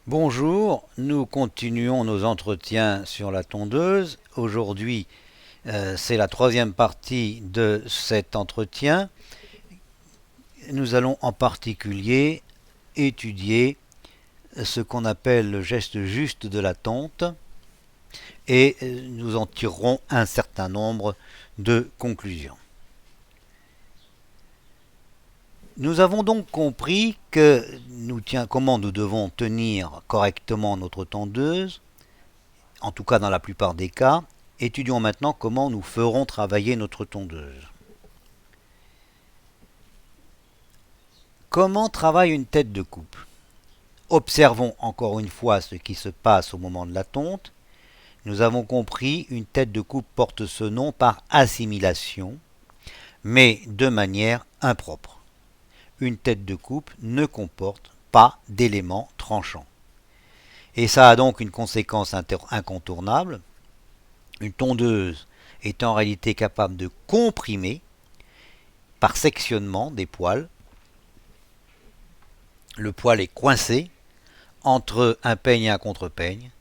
Bonjour, nous continuons nos entretiens sur la tondeuse. Aujourd'hui, c'est la troisième partie de cet entretien. Nous allons en particulier étudier ce qu'on appelle le geste juste de la tonte et nous en tirerons un certain nombre de conclusions. Nous avons donc compris comment nous devons tenir correctement notre tondeuse, en tout cas dans la plupart des cas. Étudions maintenant comment nous ferons travailler notre tondeuse. Comment travaille une tête de coupe? Observons encore une fois ce qui se passe au moment de la tonte. Nous avons compris, une tête de coupe porte ce nom par assimilation, mais de manière impropre. Une tête de coupe ne comporte pas d'éléments tranchants. Et ça a donc une conséquence incontournable. Une tondeuse est en réalité capable de comprimer, par sectionnement des poils. Le poil est coincé entre un peigne et un contre-peigne,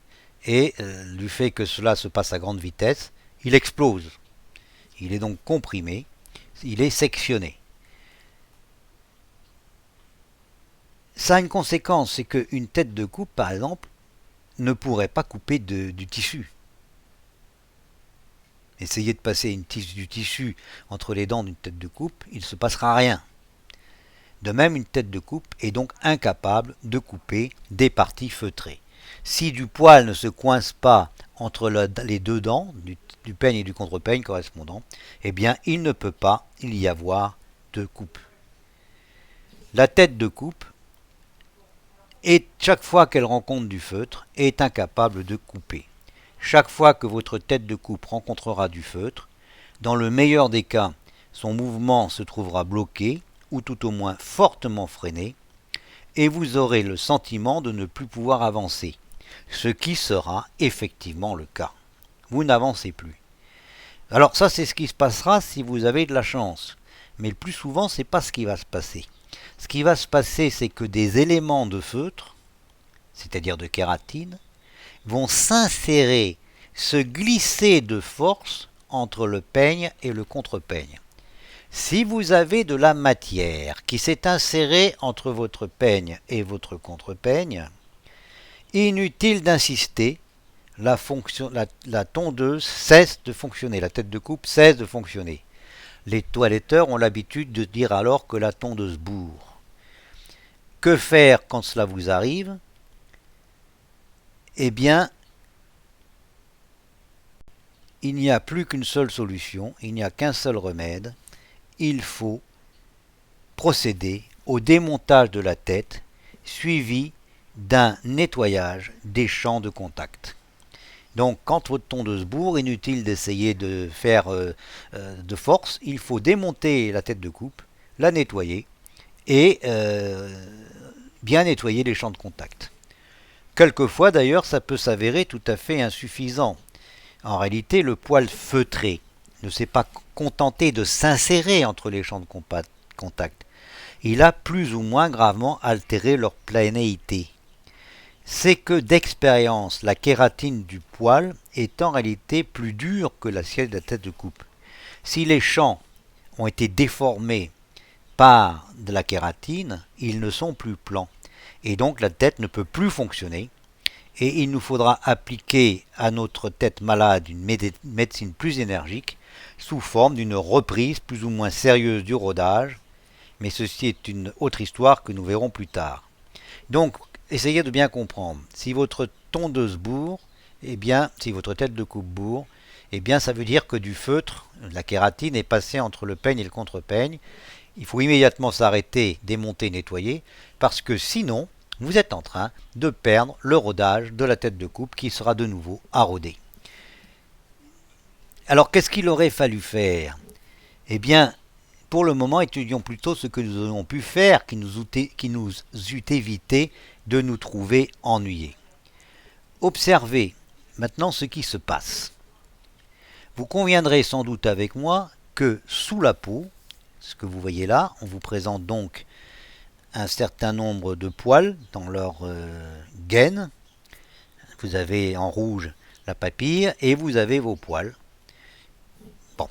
et du fait que cela se passe à grande vitesse, il explose. Il est donc comprimé, il est sectionné. Ça a une conséquence, c'est qu'une tête de coupe, par exemple, ne pourrait pas couper du tissu. Essayez de passer du tissu entre les dents d'une tête de coupe, il ne se passera rien. De même, une tête de coupe est donc incapable de couper des parties feutrées. Si du poil ne se coince pas entre les deux dents, du peigne et du contre-peigne correspondant, eh bien il ne peut pas y avoir de coupe. La tête de coupe, chaque fois qu'elle rencontre du feutre, est incapable de couper. Chaque fois que votre tête de coupe rencontrera du feutre, dans le meilleur des cas, son mouvement se trouvera bloqué, ou tout au moins fortement freiné, et vous aurez le sentiment de ne plus pouvoir avancer, ce qui sera effectivement le cas. Vous n'avancez plus. Alors ça, c'est ce qui se passera si vous avez de la chance, mais le plus souvent, c'est pas ce qui va se passer. Ce qui va se passer, c'est que des éléments de feutre, c'est-à-dire de kératine, vont s'insérer, se glisser de force entre le peigne et le contre-peigne. Si vous avez de la matière qui s'est insérée entre votre peigne et votre contre-peigne, inutile d'insister, la tondeuse cesse de fonctionner, la tête de coupe cesse de fonctionner. Les toiletteurs ont l'habitude de dire alors que la tondeuse bourre. Que faire quand cela vous arrive? Eh bien, il n'y a plus qu'une seule solution, il n'y a qu'un seul remède. Il faut procéder au démontage de la tête, suivi d'un nettoyage des champs de contact. Donc quand votre tondeuse bourre, inutile d'essayer de faire de force, il faut démonter la tête de coupe, la nettoyer et bien nettoyer les champs de contact. Quelquefois d'ailleurs ça peut s'avérer tout à fait insuffisant. En réalité le poil feutré ne s'est pas contenté de s'insérer entre les champs de contact. Il a plus ou moins gravement altéré leur planéité. C'est que d'expérience, la kératine du poil est en réalité plus dure que l'assiette de la tête de coupe. Si les champs ont été déformés par de la kératine, ils ne sont plus plans. Et donc la tête ne peut plus fonctionner. Et il nous faudra appliquer à notre tête malade une médecine plus énergique sous forme d'une reprise plus ou moins sérieuse du rodage. Mais ceci est une autre histoire que nous verrons plus tard. Donc, essayez de bien comprendre. Si votre tondeuse bourre, si votre tête de coupe bourre, ça veut dire que du feutre, la kératine est passée entre le peigne et le contre-peigne. Il faut immédiatement s'arrêter, démonter, nettoyer, parce que sinon, vous êtes en train de perdre le rodage de la tête de coupe qui sera de nouveau à roder. Alors, qu'est-ce qu'il aurait fallu faire? Eh bien, pour le moment, étudions plutôt ce que nous aurions pu faire qui nous eût évité de nous trouver ennuyés. Observez maintenant ce qui se passe. Vous conviendrez sans doute avec moi que sous la peau, ce que vous voyez là, on vous présente donc un certain nombre de poils dans leur gaine, vous avez en rouge la papille et vous avez vos poils. Bon,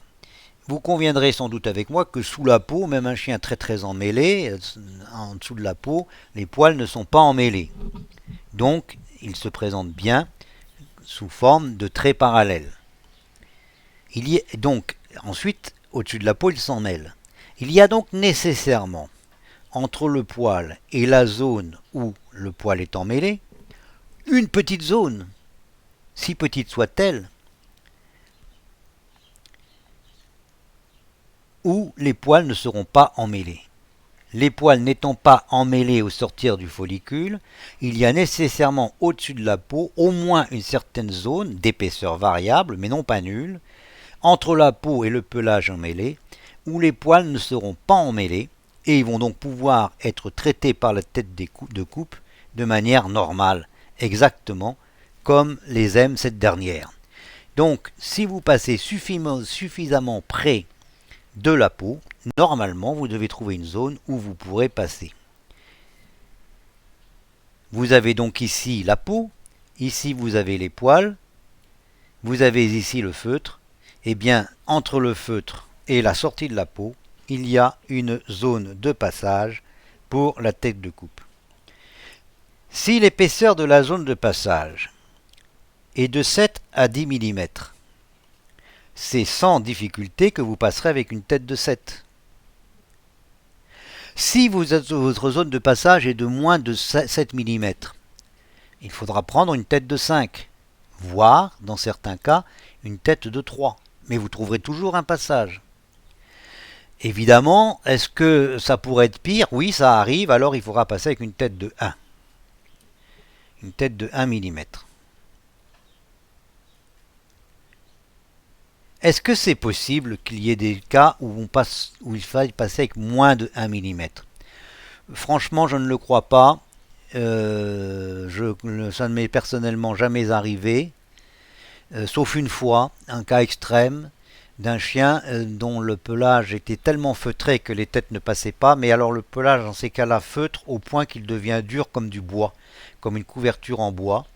vous conviendrez sans doute avec moi que sous la peau, même un chien très emmêlé, en dessous de la peau, les poils ne sont pas emmêlés. Donc, il se présente bien sous forme de traits parallèles. Il y a donc, ensuite, au-dessus de la peau, il s'en mêle. Il y a donc nécessairement, entre le poil et la zone où le poil est emmêlé, une petite zone, si petite soit-elle, où les poils ne seront pas emmêlés. Les poils n'étant pas emmêlés au sortir du follicule, il y a nécessairement au-dessus de la peau au moins une certaine zone d'épaisseur variable, mais non pas nulle, entre la peau et le pelage emmêlé, où les poils ne seront pas emmêlés et ils vont donc pouvoir être traités par la tête de coupe de manière normale, exactement comme les aime cette dernière. Donc, si vous passez suffisamment près de la peau, normalement, vous devez trouver une zone où vous pourrez passer. Vous avez donc ici la peau, ici vous avez les poils, vous avez ici le feutre. Eh bien, entre le feutre et la sortie de la peau, il y a une zone de passage pour la tête de coupe. Si l'épaisseur de la zone de passage est de 7 à 10 mm, c'est sans difficulté que vous passerez avec une tête de 7. Si votre zone de passage est de moins de 7 mm, il faudra prendre une tête de 5, voire, dans certains cas, une tête de 3. Mais vous trouverez toujours un passage. Évidemment, est-ce que ça pourrait être pire? Oui, ça arrive, alors il faudra passer avec une tête de 1. Une tête de 1 mm. Est-ce que c'est possible qu'il y ait des cas où il faille passer avec moins de 1 mm? Franchement, je ne le crois pas. Ça ne m'est personnellement jamais arrivé. Sauf une fois, un cas extrême d'un chien dont le pelage était tellement feutré que les têtes ne passaient pas, mais alors le pelage dans ces cas-là feutre au point qu'il devient dur comme du bois, comme une couverture en bois.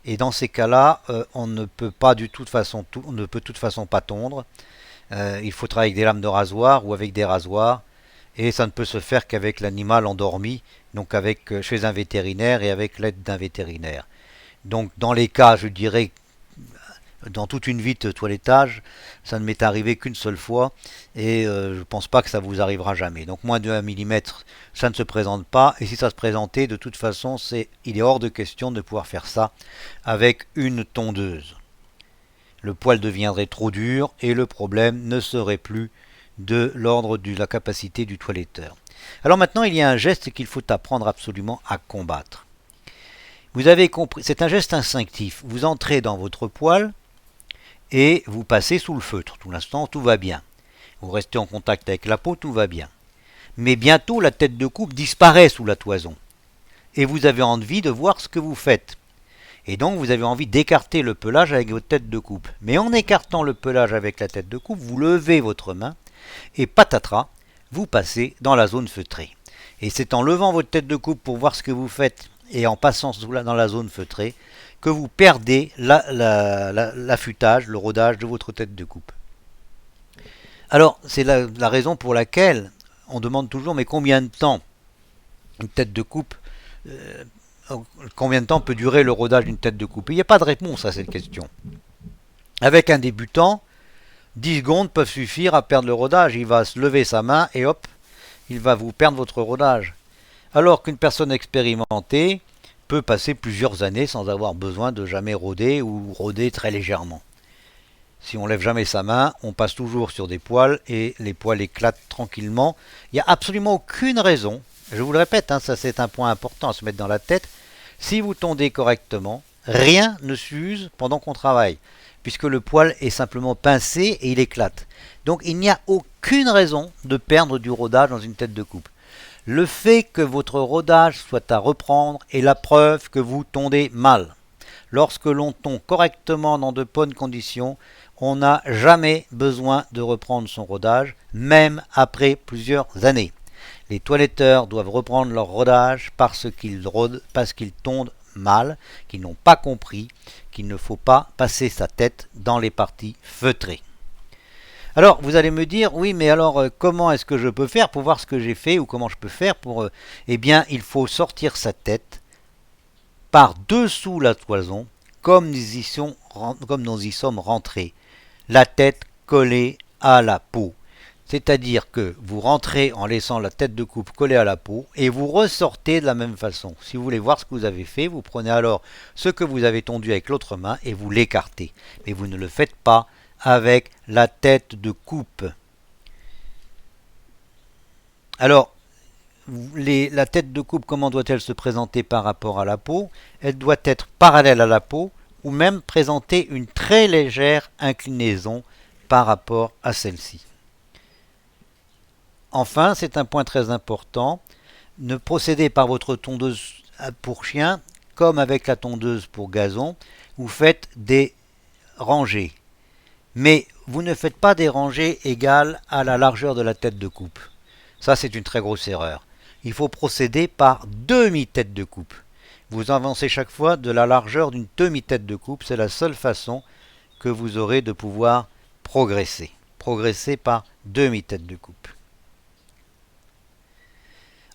Et dans ces cas-là, on ne peut pas de toute façon pas tondre. Il faut travailler avec des lames de rasoir ou avec des rasoirs, et ça ne peut se faire qu'avec l'animal endormi, donc chez un vétérinaire et avec l'aide d'un vétérinaire. Donc dans les cas, je dirais, dans toute une vie de toilettage, ça ne m'est arrivé qu'une seule fois et je ne pense pas que ça vous arrivera jamais. Donc moins de 1 mm, ça ne se présente pas, et si ça se présentait, de toute façon, il est hors de question de pouvoir faire ça avec une tondeuse. Le poil deviendrait trop dur et le problème ne serait plus de l'ordre de la capacité du toiletteur. Alors maintenant, il y a un geste qu'il faut apprendre absolument à combattre. Vous avez compris, c'est un geste instinctif. Vous entrez dans votre poil et vous passez sous le feutre. Pour l'instant, tout va bien. Vous restez en contact avec la peau, tout va bien. Mais bientôt, la tête de coupe disparaît sous la toison. Et vous avez envie de voir ce que vous faites. Et donc, vous avez envie d'écarter le pelage avec votre tête de coupe. Mais en écartant le pelage avec la tête de coupe, vous levez votre main et patatras, vous passez dans la zone feutrée. Et c'est en levant votre tête de coupe pour voir ce que vous faites et en passant dans la zone feutrée que vous perdez l'affûtage, le rodage de votre tête de coupe. Alors, c'est la raison pour laquelle on demande toujours, mais combien de temps une tête de coupe, combien de temps peut durer le rodage d'une tête de coupe? Il n'y a pas de réponse à cette question. Avec un débutant, 10 secondes peuvent suffire à perdre le rodage. Il va se lever sa main et hop, il va vous perdre votre rodage. Alors qu'une personne expérimentée peut passer plusieurs années sans avoir besoin de jamais rôder ou rôder très légèrement. Si on lève jamais sa main, on passe toujours sur des poils et les poils éclatent tranquillement. Il n'y a absolument aucune raison, je vous le répète, ça c'est un point important à se mettre dans la tête, si vous tondez correctement, rien ne s'use pendant qu'on travaille, puisque le poil est simplement pincé et il éclate. Donc il n'y a aucune raison de perdre du rodage dans une tête de coupe. Le fait que votre rodage soit à reprendre est la preuve que vous tondez mal. Lorsque l'on tond correctement dans de bonnes conditions, on n'a jamais besoin de reprendre son rodage, même après plusieurs années. Les toiletteurs doivent reprendre leur rodage parce qu'ils tondent mal, qui n'ont pas compris qu'il ne faut pas passer sa tête dans les parties feutrées. Alors, vous allez me dire, oui, mais alors, comment est-ce que je peux faire pour voir ce que j'ai fait, ou comment je peux faire pour... Eh bien, il faut sortir sa tête par-dessous la toison, comme nous y sommes rentrés. La tête collée à la peau. C'est-à-dire que vous rentrez en laissant la tête de coupe collée à la peau et vous ressortez de la même façon. Si vous voulez voir ce que vous avez fait, vous prenez alors ce que vous avez tondu avec l'autre main et vous l'écartez. Mais vous ne le faites pas avec la tête de coupe. Alors, la tête de coupe, comment doit-elle se présenter par rapport à la peau? Elle doit être parallèle à la peau ou même présenter une très légère inclinaison par rapport à celle-ci. Enfin, c'est un point très important, ne procédez par votre tondeuse pour chien comme avec la tondeuse pour gazon, vous faites des rangées. Mais vous ne faites pas des rangées égales à la largeur de la tête de coupe. Ça, c'est une très grosse erreur. Il faut procéder par demi-tête de coupe. Vous avancez chaque fois de la largeur d'une demi-tête de coupe. C'est la seule façon que vous aurez de pouvoir progresser. Progresser par demi-tête de coupe.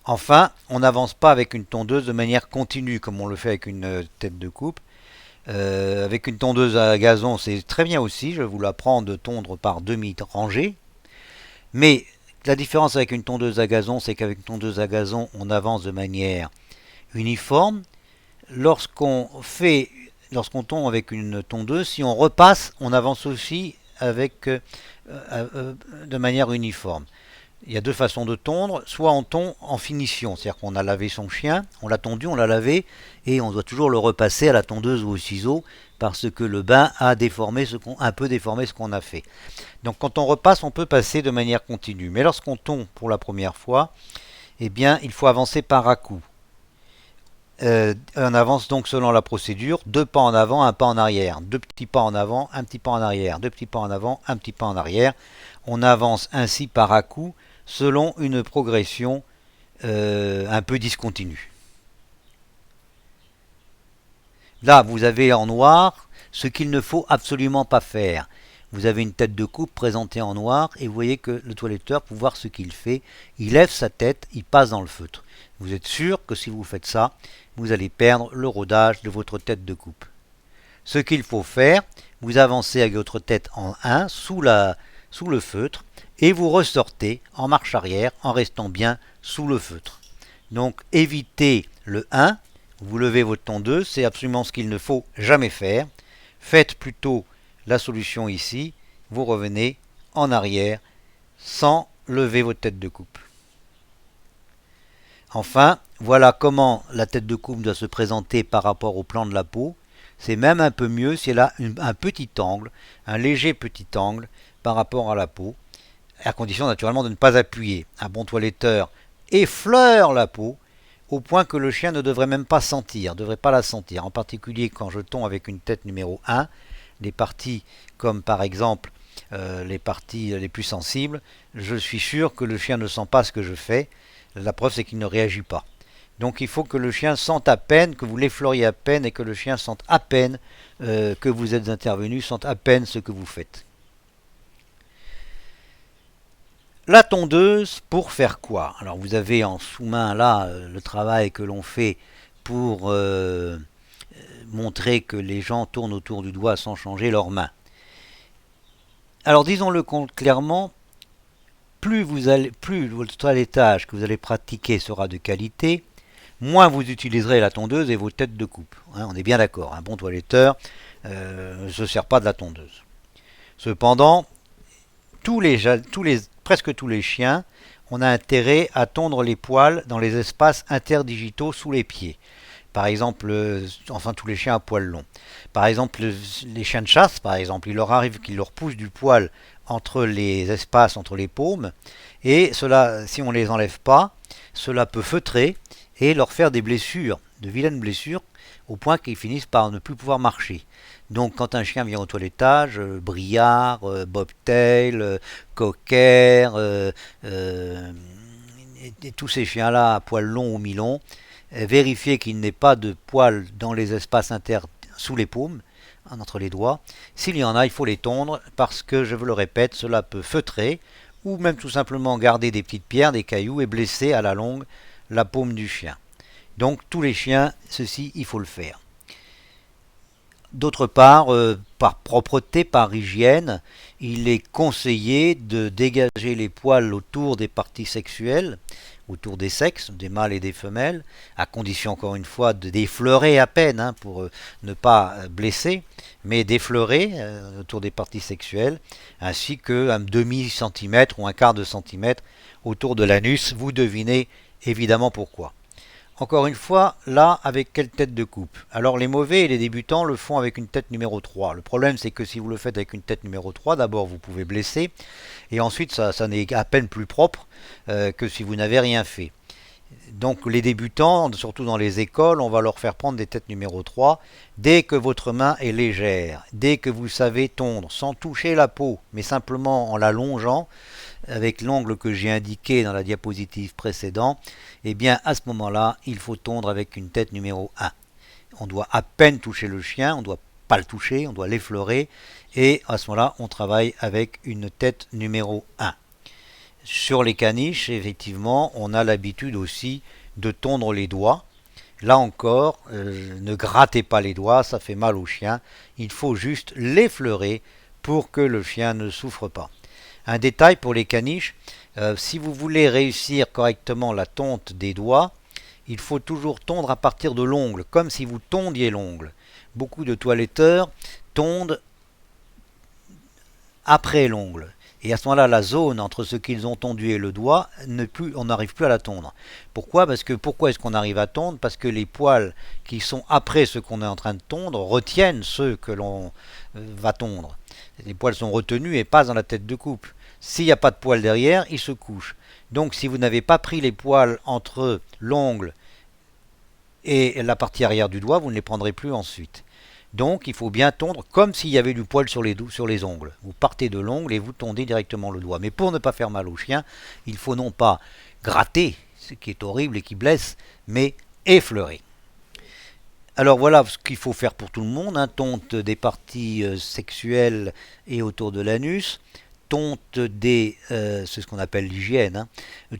Enfin, on n'avance pas avec une tondeuse de manière continue comme on le fait avec une tête de coupe. Avec une tondeuse à gazon, c'est très bien aussi. Je vous l'apprends de tondre par demi-rangée. Mais la différence avec une tondeuse à gazon, c'est qu'avec une tondeuse à gazon, on avance de manière uniforme. Lorsqu'on tond avec une tondeuse, si on repasse, on avance aussi de manière uniforme. Il y a deux façons de tondre. Soit on tond en finition, c'est-à-dire qu'on a lavé son chien, on l'a tondu, on l'a lavé, et on doit toujours le repasser à la tondeuse ou au ciseau parce que le bain a un peu déformé ce qu'on a fait. Donc quand on repasse, on peut passer de manière continue. Mais lorsqu'on tond pour la première fois, eh bien, il faut avancer par à-coups. On avance donc selon la procédure, 2 pas en avant, 1 pas en arrière, 2 petits pas en avant, 1 petit pas en arrière, 2 petits pas en avant, 1 petit pas en arrière. On avance ainsi par à-coups selon une progression un peu discontinue. Là, vous avez en noir ce qu'il ne faut absolument pas faire. Vous avez une tête de coupe présentée en noir et vous voyez que le toiletteur, pour voir ce qu'il fait, il lève sa tête, il passe dans le feutre. Vous êtes sûr que si vous faites ça, vous allez perdre le rodage de votre tête de coupe. Ce qu'il faut faire, vous avancez avec votre tête en 1 sous le feutre et vous ressortez en marche arrière en restant bien sous le feutre. Donc évitez le 1, vous levez votre tondeuse, c'est absolument ce qu'il ne faut jamais faire. Faites plutôt la solution ici, vous revenez en arrière sans lever votre tête de coupe. Enfin, voilà comment la tête de coupe doit se présenter par rapport au plan de la peau. C'est même un peu mieux si elle a un petit angle, un léger petit angle par rapport à la peau, à condition naturellement de ne pas appuyer. Un bon toiletteur effleure la peau au point que le chien ne devrait même pas sentir, ne devrait pas la sentir. En particulier quand je tonds avec une tête numéro 1, les parties comme par exemple les parties les plus sensibles, je suis sûr que le chien ne sent pas ce que je fais. La preuve c'est qu'il ne réagit pas. Donc il faut que le chien sente à peine, que vous l'effleuriez à peine et que le chien sente à peine que vous êtes intervenu, sente à peine ce que vous faites. La tondeuse, pour faire quoi? Alors vous avez en sous-main là le travail que l'on fait pour montrer que les gens tournent autour du doigt sans changer leurs mains. Alors disons-le clairement, plus votre toilettage que vous allez pratiquer sera de qualité, moins vous utiliserez la tondeuse et vos têtes de coupe. On est bien d'accord, un bon toiletteur ne se sert pas de la tondeuse. Cependant, presque tous les chiens, on a intérêt à tondre les poils dans les espaces interdigitaux sous les pieds. Par exemple, enfin tous les chiens à poils longs. Par exemple, les chiens de chasse, par exemple, il leur arrive qu'il leur pousse du poil entre les espaces, entre les paumes, et cela, si on ne les enlève pas, cela peut feutrer et leur faire des blessures, de vilaines blessures, au point qu'ils finissent par ne plus pouvoir marcher. Donc quand un chien vient au toilettage, Briard, Bobtail, Cocker, et tous ces chiens-là à poils longs ou mi-longs, vérifier qu'il n'ait pas de poils dans les espaces sous les paumes, entre les doigts. S'il y en a, il faut les tondre parce que, je vous le répète, cela peut feutrer ou même tout simplement garder des petites pierres, des cailloux et blesser à la longue la paume du chien. Donc tous les chiens, ceci, il faut le faire. D'autre part, par propreté, par hygiène, il est conseillé de dégager les poils autour des parties sexuelles, autour des sexes, des mâles et des femelles, à condition encore une fois de d'effleurer à peine pour ne pas blesser, mais d'effleurer autour des parties sexuelles, ainsi qu'un demi-centimètre ou un quart de centimètre autour de l'anus. Vous devinez évidemment pourquoi. Encore une fois, là, avec quelle tête de coupe? Alors les mauvais et les débutants le font avec une tête numéro 3. Le problème, c'est que si vous le faites avec une tête numéro 3, d'abord vous pouvez blesser, et ensuite ça n'est à peine plus propre que si vous n'avez rien fait. Donc les débutants, surtout dans les écoles, on va leur faire prendre des têtes numéro 3 dès que votre main est légère, dès que vous savez tondre, sans toucher la peau, mais simplement en la longeant, avec l'angle que j'ai indiqué dans la diapositive précédente, eh bien à ce moment-là, il faut tondre avec une tête numéro 1. On doit à peine toucher le chien, on ne doit pas le toucher, on doit l'effleurer, et à ce moment-là, on travaille avec une tête numéro 1. Sur les caniches, effectivement, on a l'habitude aussi de tondre les doigts. Là encore, ne grattez pas les doigts, ça fait mal au chien. Il faut juste l'effleurer pour que le chien ne souffre pas. Un détail pour les caniches, si vous voulez réussir correctement la tonte des doigts, il faut toujours tondre à partir de l'ongle, comme si vous tondiez l'ongle. Beaucoup de toiletteurs tondent après l'ongle. Et à ce moment-là, la zone entre ce qu'ils ont tondu et le doigt, on n'arrive plus à la tondre. Pourquoi? Pourquoi est-ce qu'on arrive à tondre? Parce que les poils qui sont après ce qu'on est en train de tondre retiennent ceux que l'on va tondre. Les poils sont retenus et passent dans la tête de coupe. S'il n'y a pas de poils derrière, ils se couchent. Donc si vous n'avez pas pris les poils entre l'ongle et la partie arrière du doigt, vous ne les prendrez plus ensuite. Donc il faut bien tondre comme s'il y avait du poil sur les ongles. Vous partez de l'ongle et vous tondez directement le doigt. Mais pour ne pas faire mal au chien, il faut non pas gratter, ce qui est horrible et qui blesse, mais effleurer. Alors voilà ce qu'il faut faire pour tout le monde. Tonte des parties sexuelles et autour de l'anus. Tonte c'est ce qu'on appelle l'hygiène.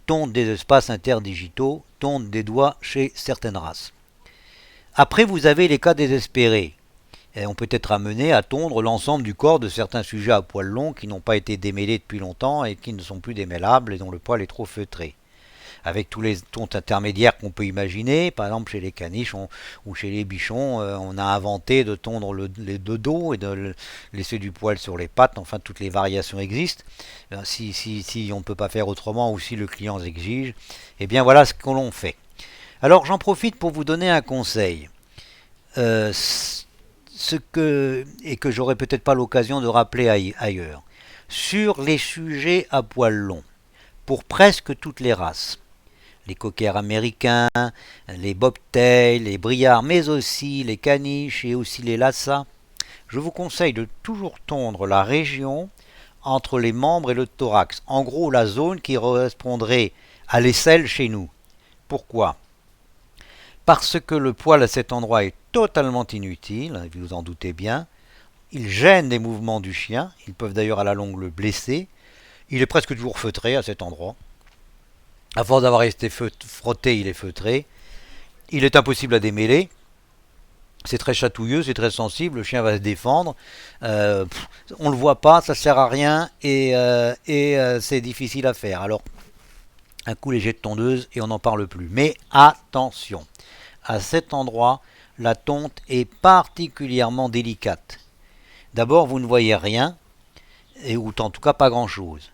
Tonte des espaces interdigitaux. Tonte des doigts chez certaines races. Après vous avez les cas désespérés. Et on peut être amené à tondre l'ensemble du corps de certains sujets à poils longs qui n'ont pas été démêlés depuis longtemps et qui ne sont plus démêlables et dont le poil est trop feutré. Avec tous les tontes intermédiaires qu'on peut imaginer, par exemple chez les caniches ou chez les bichons, on a inventé de tondre les deux dos et de laisser du poil sur les pattes, enfin toutes les variations existent. Si on ne peut pas faire autrement ou si le client exige, eh bien voilà ce que l'on fait. Alors j'en profite pour vous donner un conseil. Que j'aurai peut-être pas l'occasion de rappeler ailleurs. Sur les sujets à poils longs, pour presque toutes les races, les cockers américains, les bobtails, les briards, mais aussi les caniches et aussi les lhasa, je vous conseille de toujours tondre la région entre les membres et le thorax. En gros, la zone qui correspondrait à l'aisselle chez nous. Pourquoi? Parce que le poil à cet endroit est totalement inutile, vous en doutez bien. Il gêne les mouvements du chien, ils peuvent d'ailleurs à la longue le blesser. Il est presque toujours feutré à cet endroit. À force d'avoir été frotté, il est feutré. Il est impossible à démêler. C'est très chatouilleux, c'est très sensible, le chien va se défendre. On ne le voit pas, ça ne sert à rien et c'est difficile à faire. Alors, un coup léger de tondeuse et on n'en parle plus. Mais attention, à cet endroit, la tonte est particulièrement délicate. D'abord, vous ne voyez rien, ou en tout cas pas grand-chose.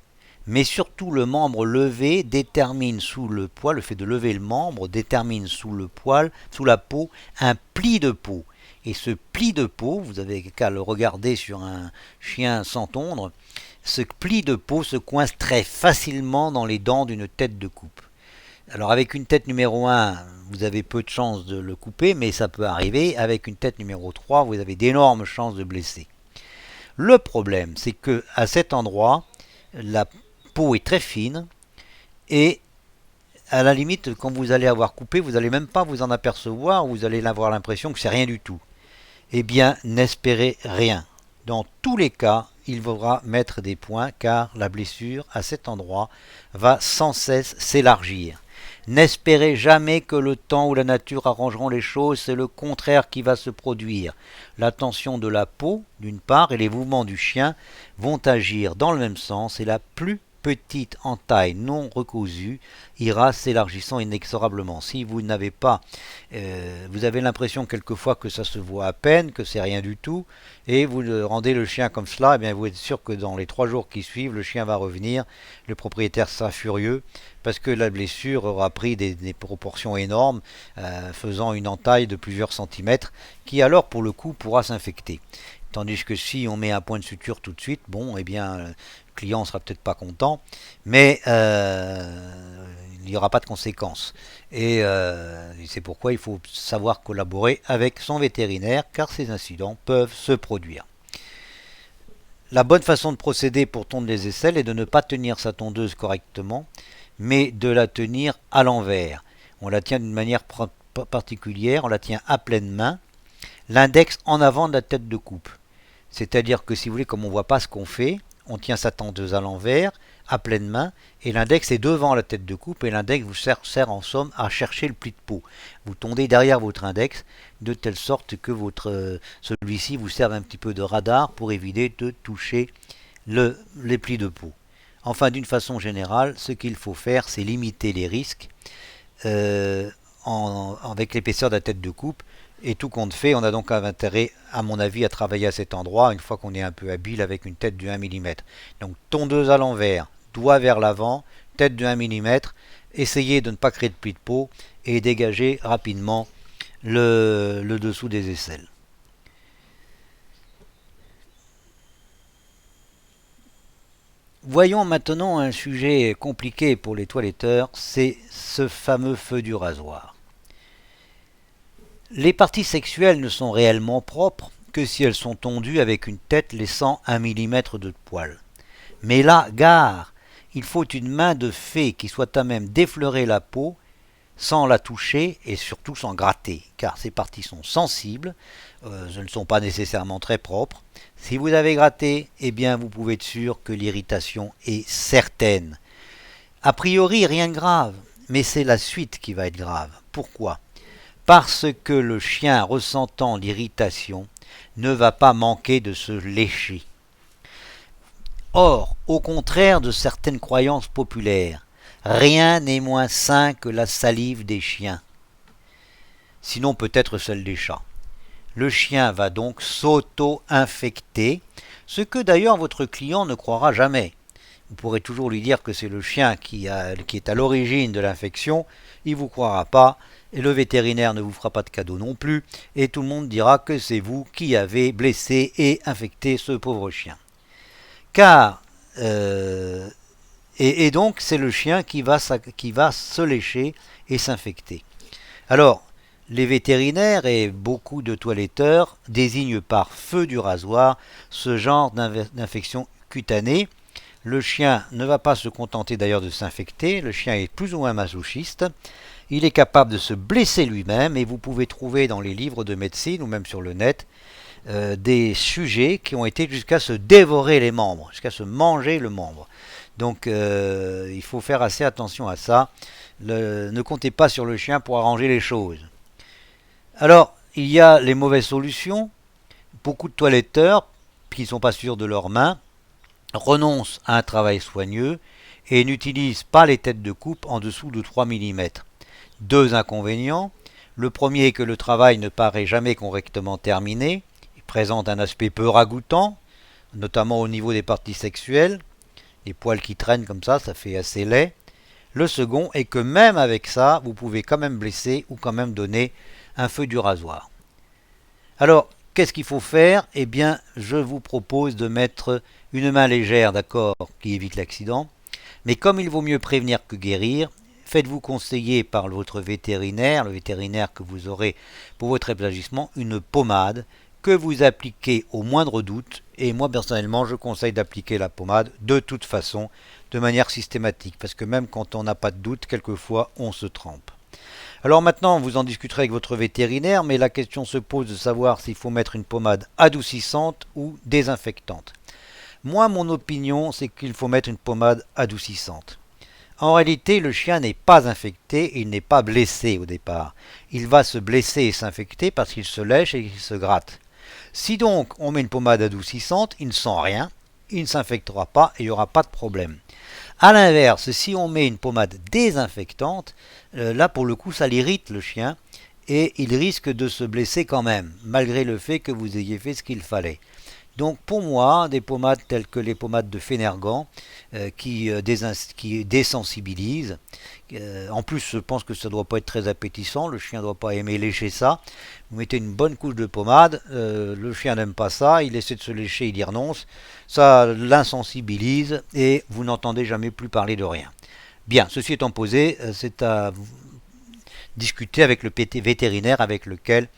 Mais surtout, le membre levé détermine sous le poil, le fait de lever le membre détermine sous le poil, sous la peau, un pli de peau. Et ce pli de peau, vous avez qu'à le regarder sur un chien sans tondre, ce pli de peau se coince très facilement dans les dents d'une tête de coupe. Alors avec une tête numéro 1, vous avez peu de chances de le couper, mais ça peut arriver. Avec une tête numéro 3, vous avez d'énormes chances de blesser. Le problème, c'est que à cet endroit, la peau est très fine et à la limite, quand vous allez avoir coupé, vous n'allez même pas vous en apercevoir, vous allez avoir l'impression que c'est rien du tout. Eh bien, n'espérez rien. Dans tous les cas, il faudra mettre des points car la blessure à cet endroit va sans cesse s'élargir. N'espérez jamais que le temps ou la nature arrangeront les choses, c'est le contraire qui va se produire. La tension de la peau, d'une part, et les mouvements du chien vont agir dans le même sens et la plus petite entaille non recousue ira s'élargissant inexorablement. Si vous n'avez pas, vous avez l'impression quelquefois que ça se voit à peine, que c'est rien du tout, et vous rendez le chien comme cela, et bien vous êtes sûr que dans les 3 jours qui suivent, le chien va revenir, le propriétaire sera furieux, parce que la blessure aura pris des proportions énormes, faisant une entaille de plusieurs centimètres, qui alors pour le coup pourra s'infecter. Tandis que si on met un point de suture tout de suite, bon, eh bien, le client sera peut-être pas content, mais il n'y aura pas de conséquences. Et c'est pourquoi il faut savoir collaborer avec son vétérinaire, car ces incidents peuvent se produire. La bonne façon de procéder pour tondre les aisselles est de ne pas tenir sa tondeuse correctement, mais de la tenir à l'envers. On la tient d'une manière particulière, on la tient à pleine main, l'index en avant de la tête de coupe. C'est-à-dire que si vous voulez, comme on ne voit pas ce qu'on fait, on tient sa tondeuse à l'envers, à pleine main, et l'index est devant la tête de coupe, et l'index vous sert en somme à chercher le pli de peau. Vous tondez derrière votre index, de telle sorte que celui-ci vous serve un petit peu de radar pour éviter de toucher les plis de peau. Enfin, d'une façon générale, ce qu'il faut faire, c'est limiter les risques avec l'épaisseur de la tête de coupe. Et tout compte fait, on a donc intérêt, à mon avis, à travailler à cet endroit, une fois qu'on est un peu habile avec une tête de 1 mm. Donc tondeuse à l'envers, doigt vers l'avant, tête de 1 mm, essayez de ne pas créer de pli de peau et dégager rapidement le dessous des aisselles. Voyons maintenant un sujet compliqué pour les toiletteurs, c'est ce fameux feu du rasoir. Les parties sexuelles ne sont réellement propres que si elles sont tondues avec une tête laissant 1 mm de poil. Mais là, gare, il faut une main de fée qui soit à même d'effleurer la peau sans la toucher et surtout sans gratter, car ces parties sont sensibles, elles ne sont pas nécessairement très propres. Si vous avez gratté, eh bien vous pouvez être sûr que l'irritation est certaine. A priori, rien de grave, mais c'est la suite qui va être grave. Pourquoi ? Parce que le chien ressentant l'irritation ne va pas manquer de se lécher. Or, au contraire de certaines croyances populaires, rien n'est moins sain que la salive des chiens, sinon peut-être celle des chats. Le chien va donc s'auto-infecter, ce que d'ailleurs votre client ne croira jamais. Vous pourrez toujours lui dire que c'est le chien qui est à l'origine de l'infection, il ne vous croira pas, et le vétérinaire ne vous fera pas de cadeau non plus, et tout le monde dira que c'est vous qui avez blessé et infecté ce pauvre chien. Car, et donc c'est le chien qui va se lécher et s'infecter. Alors, les vétérinaires et beaucoup de toiletteurs désignent par feu du rasoir ce genre d'infection cutanée. Le chien ne va pas se contenter d'ailleurs de s'infecter, le chien est plus ou moins masochiste, il est capable de se blesser lui-même et vous pouvez trouver dans les livres de médecine ou même sur le net des sujets qui ont été jusqu'à se dévorer les membres, jusqu'à se manger le membre. Donc il faut faire assez attention à ça, ne comptez pas sur le chien pour arranger les choses. Alors, il y a les mauvaises solutions, beaucoup de toiletteurs qui ne sont pas sûrs de leurs mains, renoncent à un travail soigneux et n'utilisent pas les têtes de coupe en dessous de 3 mm. Deux inconvénients. Le premier est que le travail ne paraît jamais correctement terminé, il présente un aspect peu ragoûtant, notamment au niveau des parties sexuelles. Les poils qui traînent comme ça fait assez laid. Le second est que même avec ça, vous pouvez quand même blesser ou quand même donner un feu du rasoir. Alors, qu'est-ce qu'il faut faire ? Eh bien, je vous propose de mettre une main légère, d'accord, qui évite l'accident. Mais comme il vaut mieux prévenir que guérir, faites-vous conseiller par votre vétérinaire, le vétérinaire que vous aurez pour votre établissement, une pommade que vous appliquez au moindre doute. Et moi personnellement, je conseille d'appliquer la pommade de toute façon, de manière systématique, parce que même quand on n'a pas de doute, quelquefois on se trompe. Alors maintenant, vous en discuterez avec votre vétérinaire, mais la question se pose de savoir s'il faut mettre une pommade adoucissante ou désinfectante. Moi, mon opinion, c'est qu'il faut mettre une pommade adoucissante. En réalité, le chien n'est pas infecté, il n'est pas blessé au départ. Il va se blesser et s'infecter parce qu'il se lèche et qu'il se gratte. Si donc on met une pommade adoucissante, il ne sent rien, il ne s'infectera pas et il n'y aura pas de problème. A l'inverse, si on met une pommade désinfectante, là pour le coup ça l'irrite le chien et il risque de se blesser quand même, malgré le fait que vous ayez fait ce qu'il fallait. Donc pour moi, des pommades telles que les pommades de Phénergan qui désensibilisent. En plus, je pense que ça ne doit pas être très appétissant. Le chien ne doit pas aimer lécher ça. Vous mettez une bonne couche de pommade. Le chien n'aime pas ça. Il essaie de se lécher, il y renonce. Ça l'insensibilise et vous n'entendez jamais plus parler de rien. Bien, ceci étant posé, c'est à discuter avec le vétérinaire avec lequel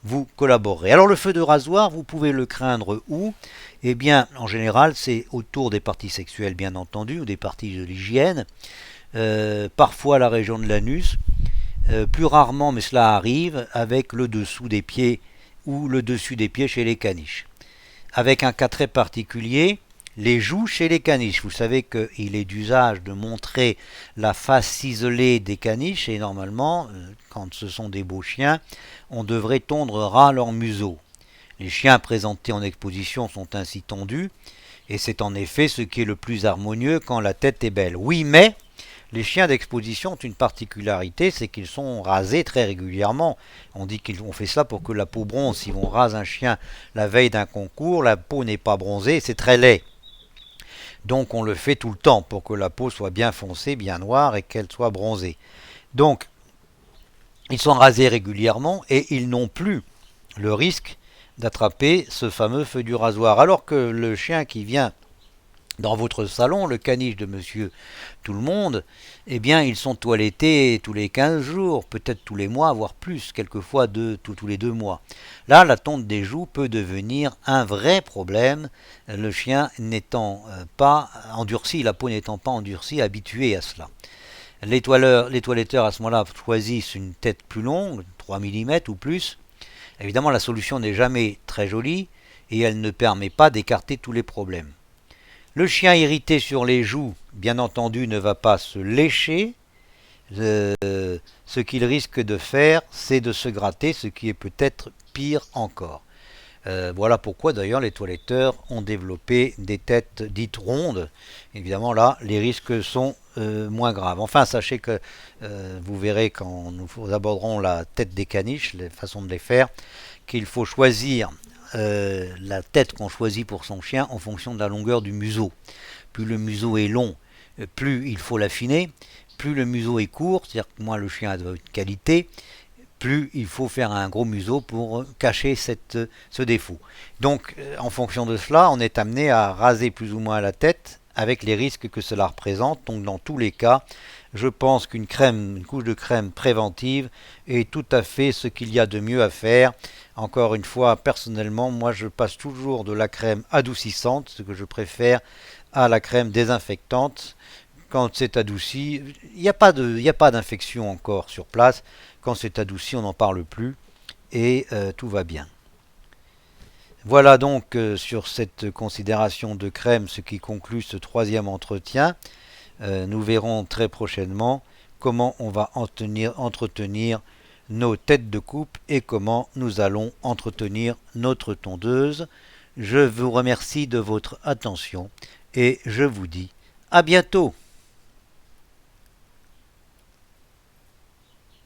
vous collaborerez. Alors le feu de rasoir, vous pouvez le craindre où? Eh bien, en général, c'est autour des parties sexuelles, bien entendu, ou des parties de l'hygiène. Parfois la région de l'anus. Plus rarement, mais cela arrive, avec le dessous des pieds ou le dessus des pieds chez les caniches. Avec un cas très particulier, les joues chez les caniches. Vous savez qu'il est d'usage de montrer la face ciselée des caniches et normalement, quand ce sont des beaux chiens, on devrait tondre ras leur museau. Les chiens présentés en exposition sont ainsi tondus et c'est en effet ce qui est le plus harmonieux quand la tête est belle. Oui, mais les chiens d'exposition ont une particularité, c'est qu'ils sont rasés très régulièrement. On dit qu'on fait ça pour que la peau bronze. Si on rase un chien la veille d'un concours, la peau n'est pas bronzée, c'est très laid. Donc on le fait tout le temps pour que la peau soit bien foncée, bien noire et qu'elle soit bronzée. Donc ils sont rasés régulièrement et ils n'ont plus le risque d'attraper ce fameux feu du rasoir. Alors que le chien qui vient dans votre salon, le caniche de monsieur tout le monde, eh bien ils sont toilettés tous les 15 jours, peut-être tous les mois, voire plus, quelquefois tous les 2 mois. Là, la tonte des joues peut devenir un vrai problème, le chien n'étant pas endurci, la peau n'étant pas endurcie, habitué à cela. Les toiletteurs à ce moment-là choisissent une tête plus longue, 3 mm ou plus. Évidemment, la solution n'est jamais très jolie et elle ne permet pas d'écarter tous les problèmes. Le chien irrité sur les joues, bien entendu, ne va pas se lécher. Ce qu'il risque de faire, c'est de se gratter, ce qui est peut-être pire encore. Voilà pourquoi d'ailleurs les toiletteurs ont développé des têtes dites rondes. Évidemment là, les risques sont moins graves. Enfin, sachez que vous verrez quand nous aborderons la tête des caniches, les façons de les faire, qu'il faut choisir la tête qu'on choisit pour son chien en fonction de la longueur du museau. Plus le museau est long, plus il faut l'affiner. Plus le museau est court, c'est-à-dire que moins le chien a de qualité, plus il faut faire un gros museau pour cacher ce défaut. Donc en fonction de cela, on est amené à raser plus ou moins la tête avec les risques que cela représente. Donc dans tous les cas, je pense qu'une couche de crème préventive est tout à fait ce qu'il y a de mieux à faire. Encore une fois, personnellement, moi je passe toujours de la crème adoucissante, ce que je préfère, à la crème désinfectante. Quand c'est adouci, il n'y a pas d'infection encore sur place. Quand c'est adouci, on n'en parle plus et tout va bien. Voilà donc sur cette considération de crème ce qui conclut ce troisième entretien. Nous verrons très prochainement comment on va entretenir nos têtes de coupe et comment nous allons entretenir notre tondeuse. Je vous remercie de votre attention et je vous dis à bientôt.